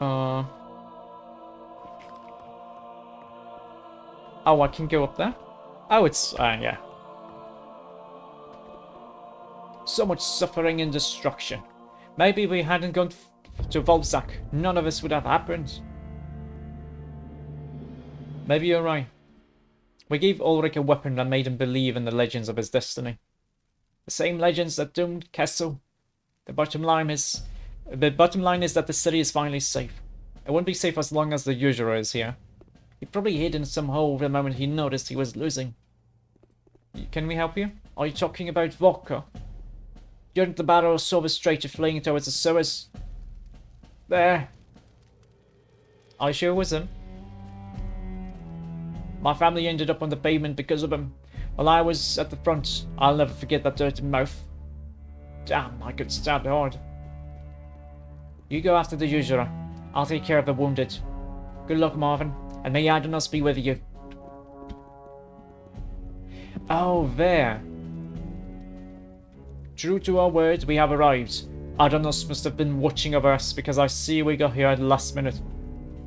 Uh... Oh, I can go up there? Oh, it's... yeah. So much suffering and destruction. Maybe we hadn't gone to Volzak. None of this would have happened. Maybe you're right. We gave Ulrich a weapon that made him believe in the legends of his destiny. The same legends that doomed Kessel. The bottom line is that the city is finally safe. It won't be safe as long as the usurer is here. He probably hid in some hole the moment he noticed he was losing. Can we help you? Are you talking about vodka? During the battle, saw the stranger fleeing towards the sewers. There. Are you sure it was him? My family ended up on the pavement because of him. While I was at the front, I'll never forget that dirty mouth. Damn, I could stab hard. You go after the usurer. I'll take care of the wounded. Good luck, Marvin, and may Adonis be with you. Oh, there. True to our word, we have arrived. Adonis must have been watching over us because I see we got here at the last minute.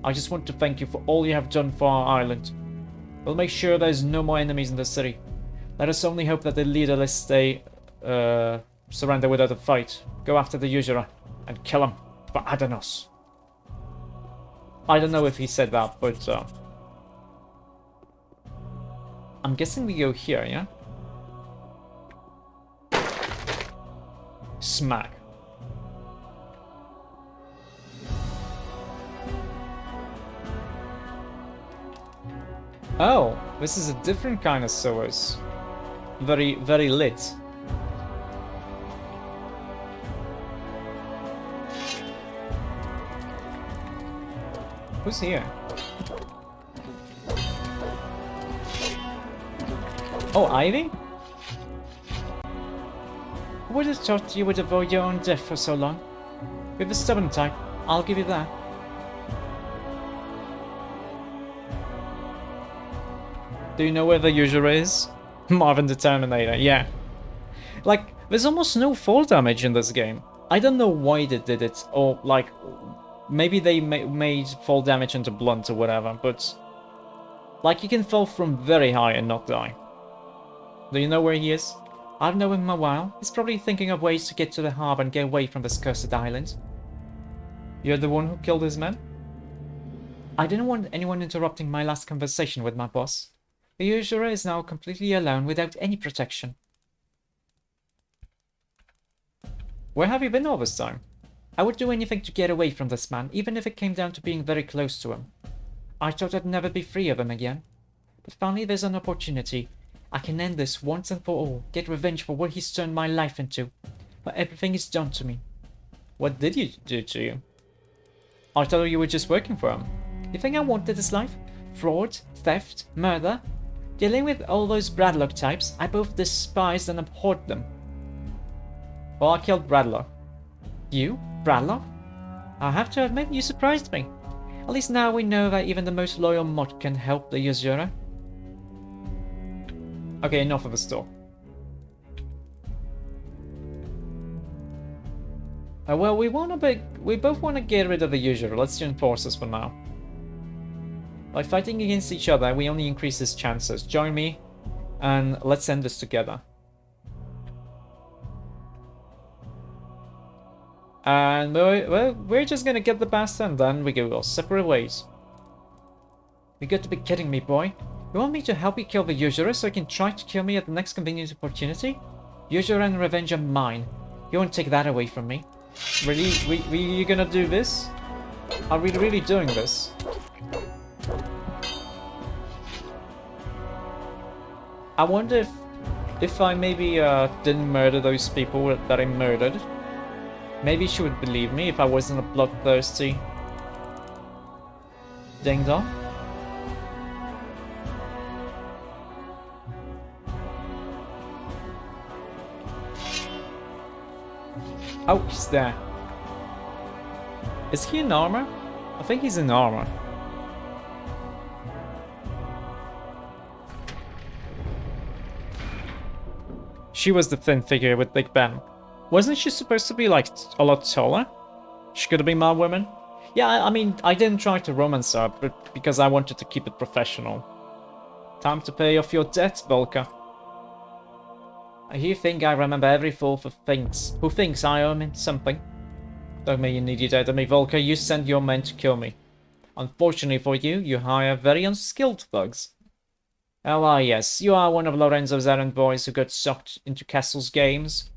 I just want to thank you for all you have done for our island. We'll make sure there's no more enemies in the city. Let us only hope that the leaderless stay surrender without a fight. Go after the usurer and kill him for Adonis. I don't know if he said that, but I'm guessing we go here, yeah? Smack. Oh, this is a different kind of sewers. Very, very lit. Who's here? Oh, Ivy? Who would have thought you would avoid your own death for so long? You're the stubborn type, I'll give you that. Do you know where the usurer is? Marvin the Terminator, yeah. Like, there's almost no fall damage in this game. I don't know why they did it, or like, maybe they made fall damage into blunt or whatever, but like, you can fall from very high and not die. Do you know where he is? I've known him a while. He's probably thinking of ways to get to the harbor and get away from this cursed island. You're the one who killed his men? I didn't want anyone interrupting my last conversation with my boss. The usurer is now completely alone without any protection. Where have you been all this time? I would do anything to get away from this man, even if it came down to being very close to him. I thought I'd never be free of him again. But finally there's an opportunity. I can end this once and for all, get revenge for what he's turned my life into, for everything he's done to me. What did he do to you? I thought you were just working for him. You think I wanted this life? Fraud, theft, murder? Dealing with all those Bradlock types, I both despised and abhorred them. Well, I killed Bradlock. You? Bradlock? I have to admit, you surprised me. At least now we know that even the most loyal mod can help the usurer. Okay, enough of the store. Well, we both want to get rid of the usurer. Let's join forces for now. By fighting against each other, we only increase his chances. Join me, and let's end this together. And we're just gonna get the bastard, and then we go our separate ways. You got to be kidding me, boy. You want me to help you kill the usurer so you can try to kill me at the next convenient opportunity? Usurer and revenge are mine. You won't take that away from me. Really? You gonna do this? Are we really doing this? I wonder if I maybe didn't murder those people that I murdered. Maybe she would believe me if I wasn't a bloodthirsty ding dong. Oh, he's there. Is he in armor? I think he's in armor. She was the thin figure with Big Ben. Wasn't she supposed to be like a lot taller? She could have been my woman. Yeah, I mean, I didn't try to romance her, but because I wanted to keep it professional. Time to pay off your debt, Volker. You think I remember every fool who thinks I owe him something? Don't make an idiot out of me, Volker. You sent your men to kill me. Unfortunately for you, you hire very unskilled thugs. Oh, yes, you are one of Lorenzo's errand boys who got sucked into Castle's games.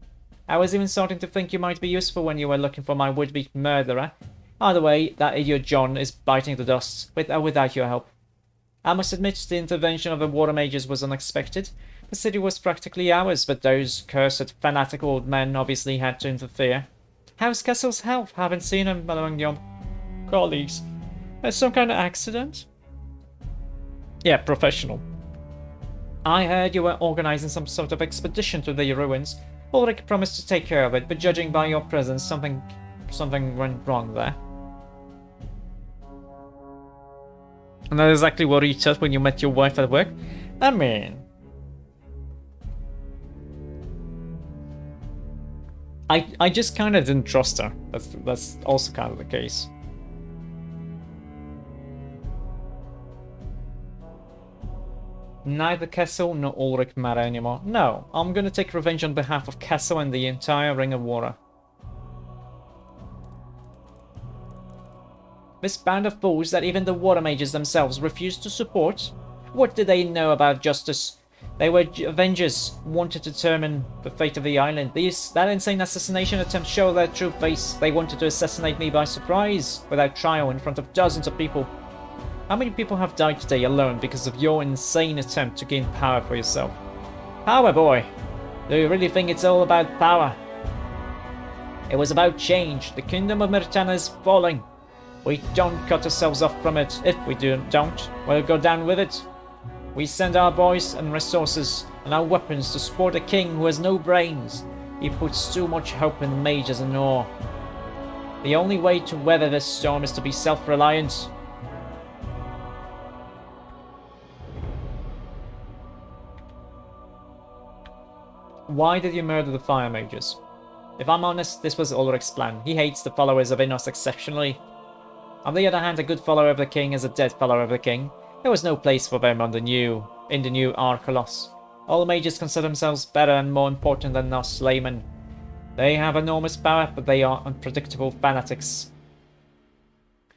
I was even starting to think you might be useful when you were looking for my would-be murderer. Either way, that idiot John is biting the dust, with or without your help. I must admit, the intervention of the water mages was unexpected. The city was practically ours, but those cursed, fanatical old men obviously had to interfere. How's Castle's health? Haven't seen him among your colleagues. Some kind of accident? Yeah, professional. I heard you were organizing some sort of expedition to the ruins. Ulrich promised to take care of it, but judging by your presence, something went wrong there. And that's exactly what you said when you met your wife at work? I mean... I just kind of didn't trust her. That's also kind of the case. Neither Kessel nor Ulrich matter anymore. No, I'm gonna take revenge on behalf of Kessel and the entire Ring of Water. This band of fools that even the water mages themselves refused to support? What did they know about justice? They were Avengers, wanted to determine the fate of the island. That insane assassination attempt showed their true face. They wanted to assassinate me by surprise, without trial, in front of dozens of people. How many people have died today alone because of your insane attempt to gain power for yourself? Power, boy! Do you really think it's all about power? It was about change. The kingdom of Myrtana is falling. We don't cut ourselves off from it. If we don't, we'll go down with it. We send our boys and resources and our weapons to support a king who has no brains. He puts too much hope in mages and ore. The only way to weather this storm is to be self-reliant. Why did you murder the fire mages? If I'm honest, this was Ulrich's plan. He hates the followers of Innos exceptionally. On the other hand, a good follower of the king is a dead follower of the king. There was no place for them in the new Archolos. All mages consider themselves better and more important than us laymen. They have enormous power, but they are unpredictable fanatics.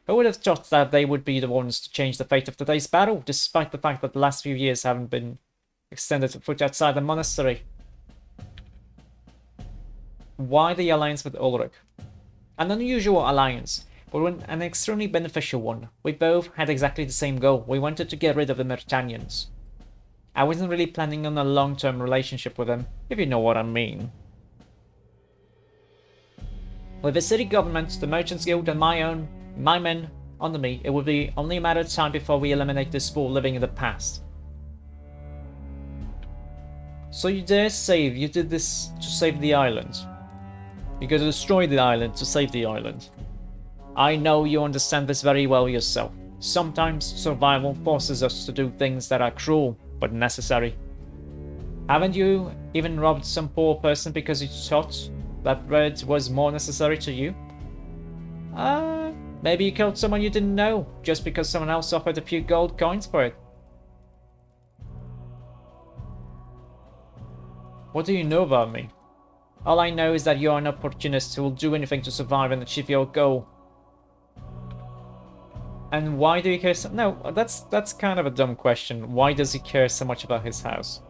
Who would have thought that they would be the ones to change the fate of today's battle, despite the fact that the last few years haven't been extended to foot outside the monastery? Why the alliance with Ulrich? An unusual alliance, but an extremely beneficial one. We both had exactly the same goal. We wanted to get rid of the Myrtanians. I wasn't really planning on a long-term relationship with them, if you know what I mean. With the city government, the Merchants Guild, and my men under me, it would be only a matter of time before we eliminate this fool living in the past. So you dare say you did this to save the island? You're going to destroy the island to save the island. I know you understand this very well yourself. Sometimes survival forces us to do things that are cruel, but necessary. Haven't you even robbed some poor person because you thought that bread was more necessary to you? Maybe you killed someone you didn't know, just because someone else offered a few gold coins for it. What do you know about me? All I know is that you are an opportunist who will do anything to survive and achieve your goal. And why do you care so... No, that's kind of a dumb question. Why does he care so much about his house?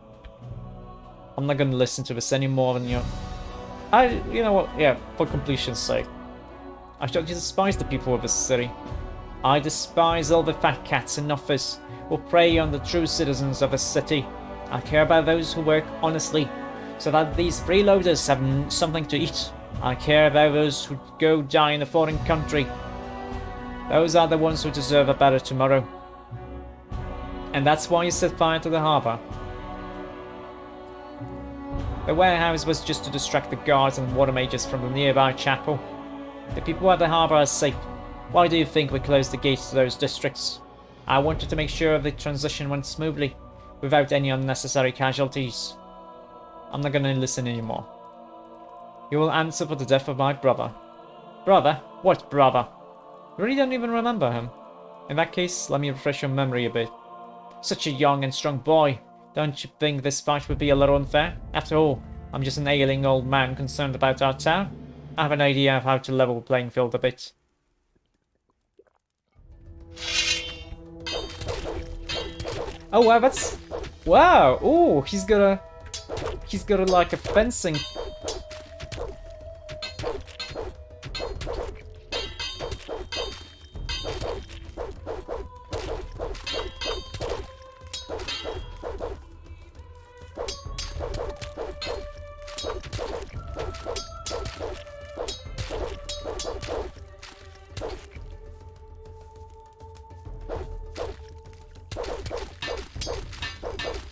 I'm not gonna listen to this anymore than you. You know what, yeah, for completion's sake. I shall despise the people of this city. I despise all the fat cats in office who prey on the true citizens of a city. I care about those who work honestly, so that these freeloaders have something to eat. I care about those who go die in a foreign country. Those are the ones who deserve a better tomorrow. And that's why you set fire to the harbour. The warehouse was just to distract the guards and water mages from the nearby chapel. The people at the harbour are safe. Why do you think we closed the gates to those districts? I wanted to make sure the transition went smoothly, without any unnecessary casualties. I'm not gonna listen anymore. You will answer for the death of my brother. Brother? What brother? You really don't even remember him. In that case, let me refresh your memory a bit. Such a young and strong boy. Don't you think this fight would be a little unfair? After all, I'm just an ailing old man concerned about our town. I have an idea of how to level the playing field a bit. Oh wow, that's... Wow! Ooh, he's got a like a fencing...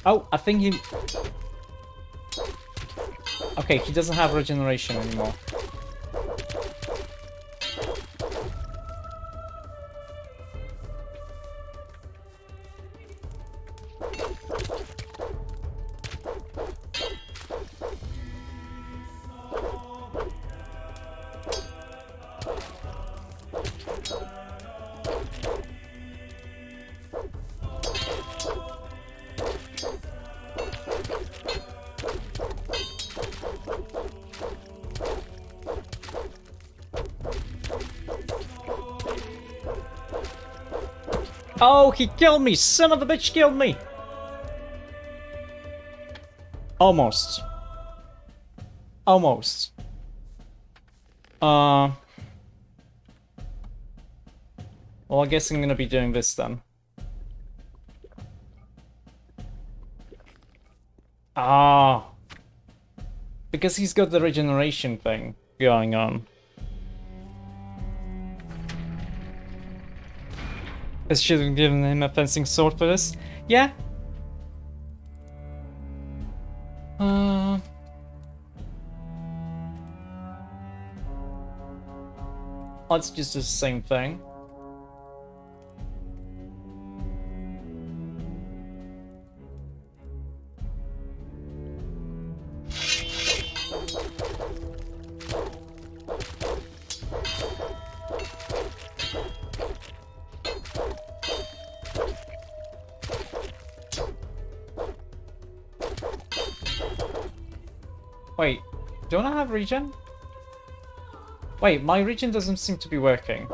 Oh, I think he... Okay, he doesn't have regeneration anymore. Oh, he killed me! Son of a bitch killed me! Almost. Almost. Well, I guess I'm gonna be doing this then. Ah. Because he's got the regeneration thing going on. I should have given him a fencing sword for this. Yeah. Let's just do the same thing. Wait, don't I have regen? Wait, my regen doesn't seem to be working.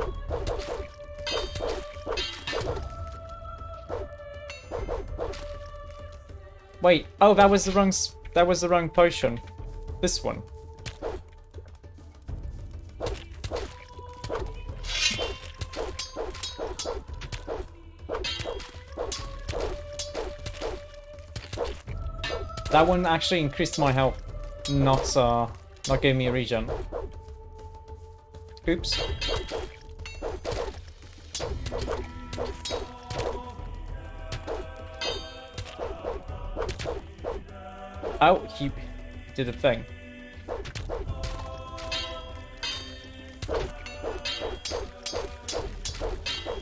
Wait, oh, that was the wrong potion. This one. That one actually increased my health. Not gave me a regen. Oops. Oh, he did a thing.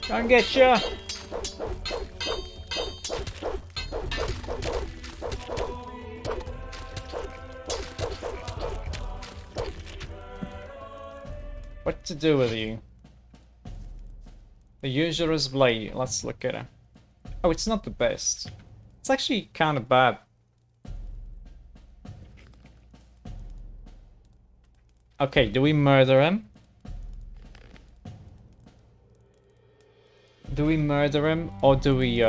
Don't get ya! What to do with you? The usurer's blade. Let's look at it. Oh, it's not the best. It's actually kind of bad. Okay, do we murder him? Do we murder him or do we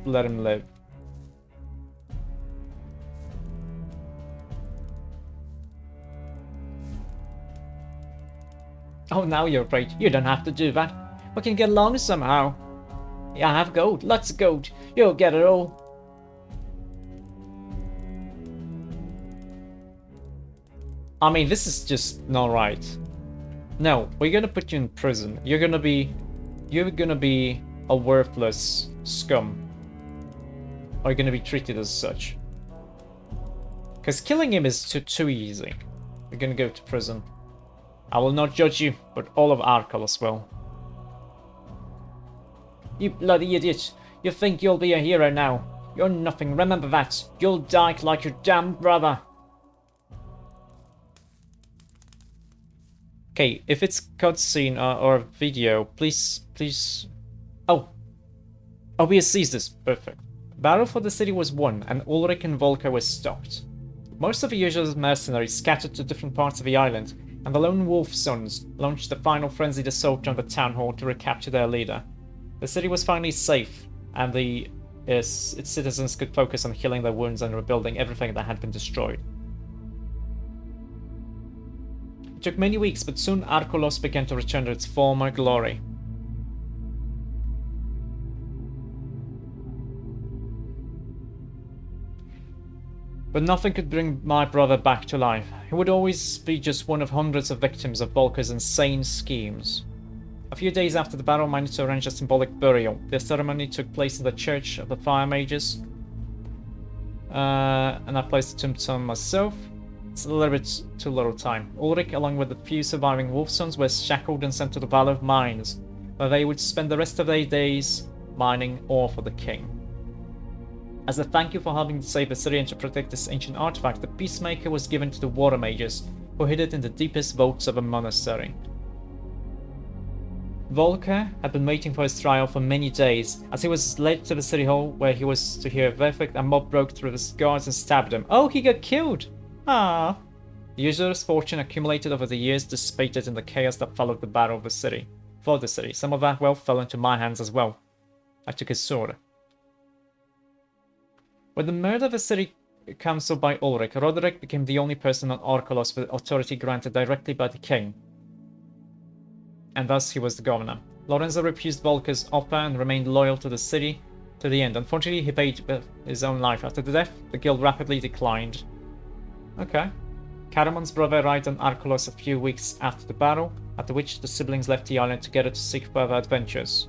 let him live? Oh, now you're afraid. You don't have to do that. We can get along somehow. Yeah, I have gold. Lots of gold. You'll get it all. I mean, this is just not right. No, we're gonna put you in prison. You're gonna be a worthless scum. Or you're gonna be treated as such. Because killing him is too easy. You're gonna go to prison. I will not judge you, but all of Archolos will. You bloody idiot! You think you'll be a hero now? You're nothing, remember that! You'll die like your damn brother! Okay, if it's cutscene or video, please. Oh, OBS sees this. Perfect. Battle for the city was won, and Ulrich and Volker were stopped. Most of the usual mercenaries scattered to different parts of the island, and the lone wolf sons launched a final frenzied assault on the town hall to recapture their leader. The city was finally safe, and its citizens could focus on healing their wounds and rebuilding everything that had been destroyed. It took many weeks, but soon Archolos began to return to its former glory. But nothing could bring my brother back to life. He would always be just one of hundreds of victims of Volker's insane schemes. A few days after the battle, I managed to arrange a symbolic burial. The ceremony took place in the Church of the Fire Mages. And I placed the tombstone myself. It's a little bit too little time. Ulrich, along with the few surviving wolf sons, were shackled and sent to the Valley of Mines, where they would spend the rest of their days mining ore for the king. As a thank you for helping to save the city and to protect this ancient artifact, the Peacemaker was given to the Water Mages, who hid it in the deepest vaults of a monastery. Volker had been waiting for his trial for many days, as he was led to the city hall where he was to hear a verdict. A mob broke through his guards and stabbed him. Oh, he got killed! Ah. The usurer's fortune accumulated over the years dissipated in the chaos that followed the battle of the city. For the city, some of that wealth fell into my hands as well. I took his sword. With the murder of the city council by Ulrich, Roderick became the only person on Archolos with authority granted directly by the king. And thus he was the governor. Lorenzo refused Volker's offer and remained loyal to the city to the end. Unfortunately, he paid with his own life. After the death, the guild rapidly declined. Okay. Caramon's brother arrived on Archolos a few weeks after the battle, after which the siblings left the island together to seek further adventures.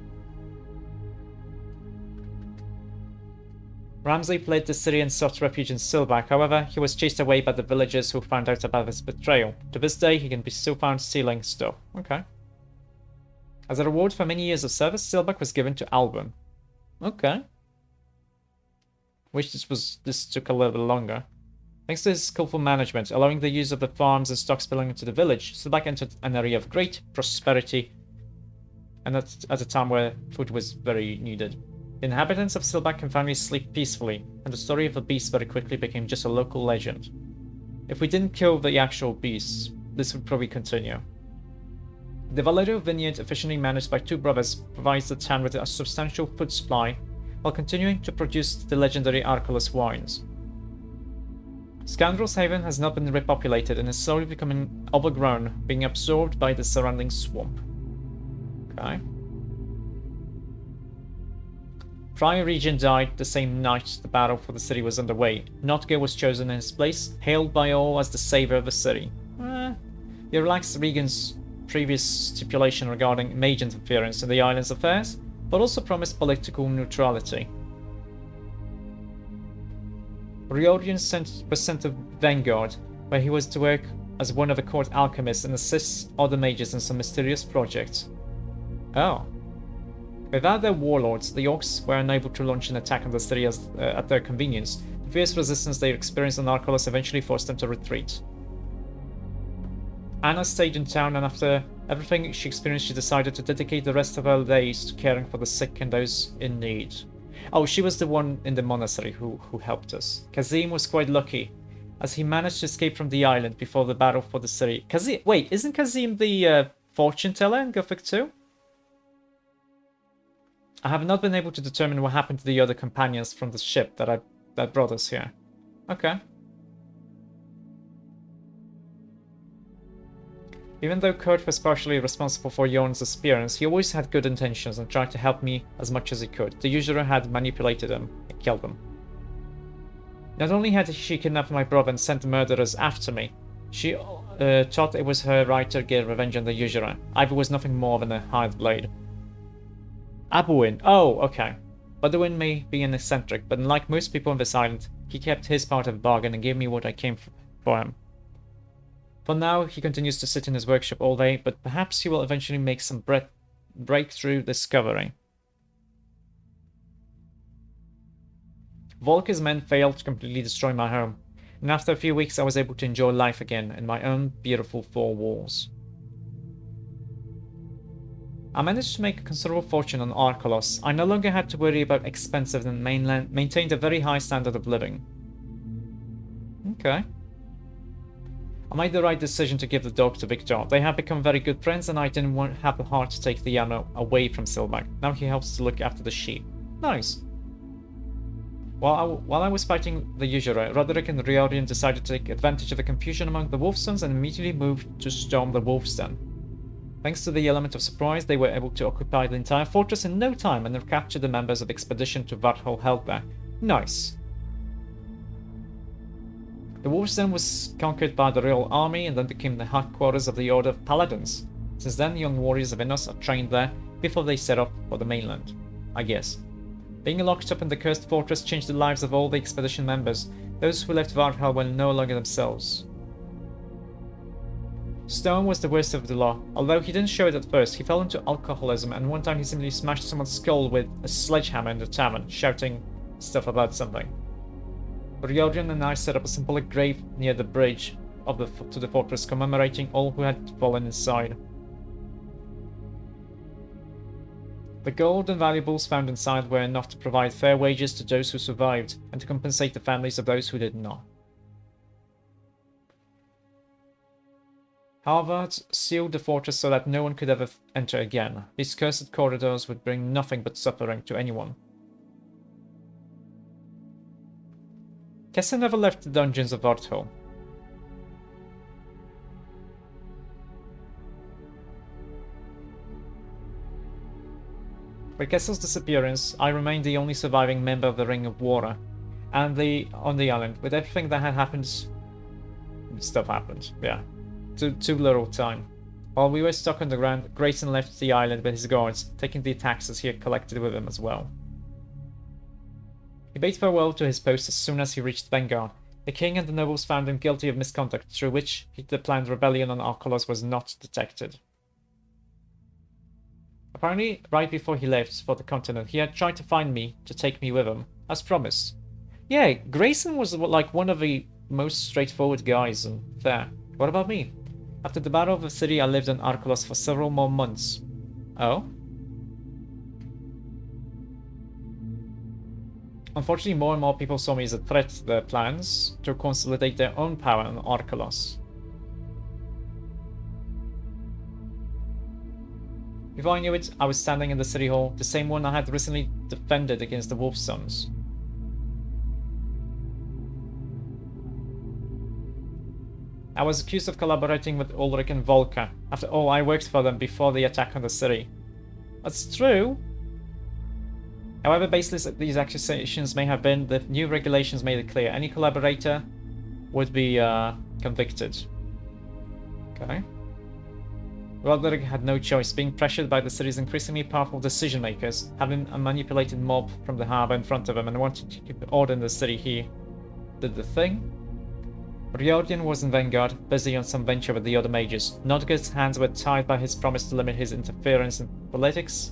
Ramsay fled the city and sought refuge in Silbach. However, he was chased away by the villagers who found out about his betrayal. To this day, he can be still found stealing stuff. Okay. As a reward for many years of service, Silbach was given to Alban. Okay. Wish this took a little bit longer. Thanks to his skillful management, allowing the use of the farms and stocks belonging to the village, Silbach entered an area of great prosperity, and at a time where food was very needed. The inhabitants of Silbach can finally sleep peacefully, and the story of the beast very quickly became just a local legend. If we didn't kill the actual beasts, this would probably continue. The Valerio vineyard, efficiently managed by two brothers, provides the town with a substantial food supply, while continuing to produce the legendary Archolos wines. Scoundrel's Haven has not been repopulated and is slowly becoming overgrown, being absorbed by the surrounding swamp. Okay. Friar Regent died the same night the battle for the city was underway. Notger was chosen in his place, hailed by all as the savior of the city. He relaxed Regan's previous stipulation regarding mage interference in the island's affairs, but also promised political neutrality. Riorian was sent to Vanguard, where he was to work as one of the court alchemists and assist other mages in some mysterious projects. Oh. Without their warlords, the Orcs were unable to launch an attack on the city at their convenience. The fierce resistance they experienced on Archolos eventually forced them to retreat. Anna stayed in town, and after everything she experienced, she decided to dedicate the rest of her days to caring for the sick and those in need. Oh, she was the one in the monastery who helped us. Kazim was quite lucky, as he managed to escape from the island before the battle for the city. Kazim, wait, isn't Kazim the fortune teller in Gothic 2? I have not been able to determine what happened to the other companions from the ship that brought us here. Okay. Even though Kurt was partially responsible for Jorn's disappearance, he always had good intentions and tried to help me as much as he could. The usurer had manipulated him and killed him. Not only had she kidnapped my brother and sent the murderers after me, she thought it was her right to get revenge on the usurer. Ivor was nothing more than a hired blade. Abuin. Oh, okay. Baduin may be an eccentric, but unlike most people on this island, he kept his part of the bargain and gave me what I came for him. For now, he continues to sit in his workshop all day, but perhaps he will eventually make some breakthrough discovery. Volker's men failed to completely destroy my home, and after a few weeks I was able to enjoy life again in my own beautiful four walls. I managed to make a considerable fortune on Archolos. I no longer had to worry about expenses and maintained a very high standard of living. Okay. I made the right decision to give the dog to Victor. They have become very good friends and I didn't have the heart to take the animal away from Silverback. Now he helps to look after the sheep. Nice. While I was fighting the usurer, Roderick and Riordan decided to take advantage of the confusion among the Wolfsons and immediately moved to storm the Wolf's Den. Thanks to the element of surprise, they were able to occupy the entire fortress in no time and recapture the members of the expedition to Varthol held there. Nice. The Wolf's Den was conquered by the royal army and then became the headquarters of the Order of Paladins. Since then, young warriors of Innos are trained there before they set off for the mainland, I guess. Being locked up in the cursed fortress changed the lives of all the expedition members. Those who left Varthol were no longer themselves. Stone was the worst of the lot. Although he didn't show it at first, he fell into alcoholism and one time he simply smashed someone's skull with a sledgehammer in the tavern, shouting stuff about something. Riordan and I set up a symbolic grave near the bridge to the fortress, commemorating all who had fallen inside. The gold and valuables found inside were enough to provide fair wages to those who survived, and to compensate the families of those who did not. Harvard sealed the fortress so that no one could ever enter again. These cursed corridors would bring nothing but suffering to anyone. Kessa never left the dungeons of Varthol. With Kessel's disappearance, I remained the only surviving member of the Ring of Water, and on the island. With everything that had happened, stuff happened. Yeah, too little time. While we were stuck on the ground, Grayson left the island with his guards, taking the taxes he had collected with him as well. He bade farewell to his post as soon as he reached Vanguard. The king and the nobles found him guilty of misconduct, through which the planned rebellion on Archolos was not detected. Apparently, right before he left for the continent, he had tried to find me to take me with him, as promised. Yeah, Grayson was like one of the most straightforward guys and fair. What about me? After the Battle of the City, I lived on Archolos for several more months. Oh? Unfortunately, more and more people saw me as a threat to their plans to consolidate their own power on Archolos. Before I knew it, I was standing in the city hall, the same one I had recently defended against the Wolfsons. I was accused of collaborating with Ulrich and Volker. After all, I worked for them before the attack on the city. That's true. However baseless these accusations may have been, the new regulations made it clear any collaborator would be convicted. Okay. Roderick had no choice, being pressured by the city's increasingly powerful decision-makers, having a manipulated mob from the harbour in front of him and wanting to keep order in the city. He did the thing. Riordan was in Vanguard, busy on some venture with the other mages. Nodger's hands were tied by his promise to limit his interference in politics.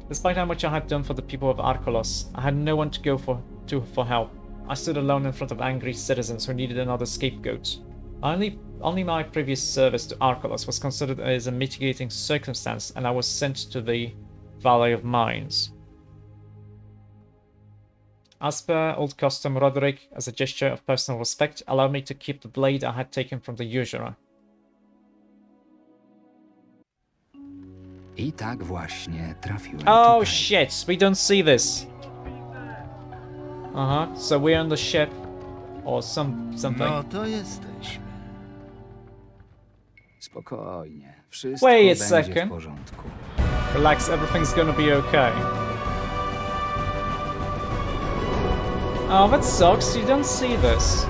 Despite how much I had done for the people of Archolos, I had no one to go for help. I stood alone in front of angry citizens who needed another scapegoat. Only my previous service to Archolos was considered as a mitigating circumstance, and I was sent to the Valley of Mines. As per old custom, Roderick, as a gesture of personal respect, allowed me to keep the blade I had taken from the usurer. I tak właśnie trafiłem Oh tutaj. shit, we don't see this. So we're on the ship, or something. No to jesteśmy. Spokojnie, wszystko Wait a będzie second. w porządku. Relax, everything's gonna be okay. Oh, that sucks, you don't see this.